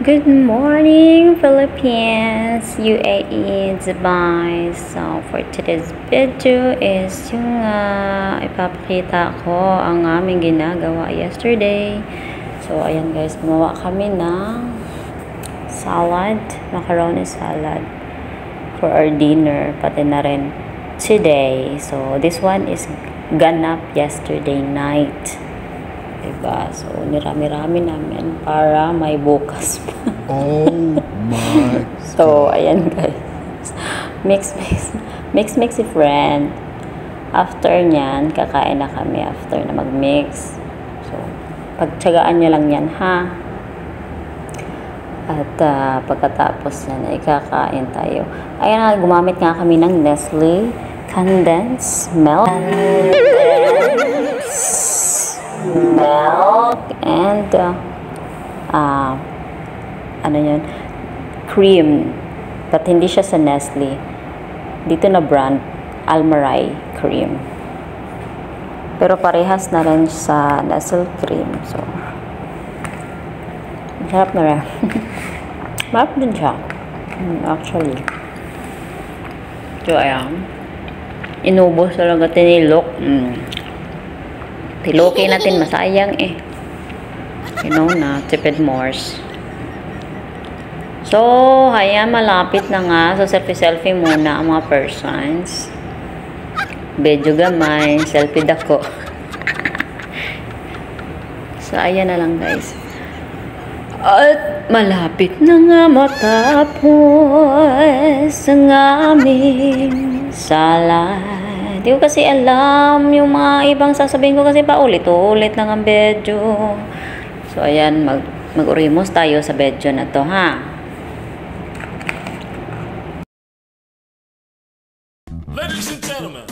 Good morning, Philippines, UAE, Dubai. So, for today's video is yung ipapakita ko ang aming ginagawa yesterday. So, ayan guys, gumawa kami ng salad, macaroni salad for our dinner, pati na rin today. So, this one is ganap yesterday night. Diba? So, nirami-rami namin para may bukas pa. Oh my So, ayan guys. Mix si friend. After nyan, kakain na kami after na mag-mix. So, pagtsagaan nyo lang yan, ha? At pagkatapos yan, ikakain tayo. Ayan nga, gumamit nga kami ng Nestle Condensed Milk. And ano yun, cream, but hindi siya sa Nestle, dito na brand, Almaray cream, pero parehas na rin sa Nestle cream. So masarap na rin. Masarap din siya actually. So ayan, inubos talaga, tinilok. Tilokin natin, masayang eh. You know na, tipid Morse. So, ayan, malapit na nga. So, selfie-selfie muna ang mga persons. Medyo gamay, selfie dako. So, ayan na lang guys. At malapit na nga matapos ang aming salad. Hindi ko kasi alam yung mga ibang sasabihin ko kasi pa ulit-ulit lang ang video. So, ayan, mag-urimos tayo sa video na to, ha? Ladies and gentlemen,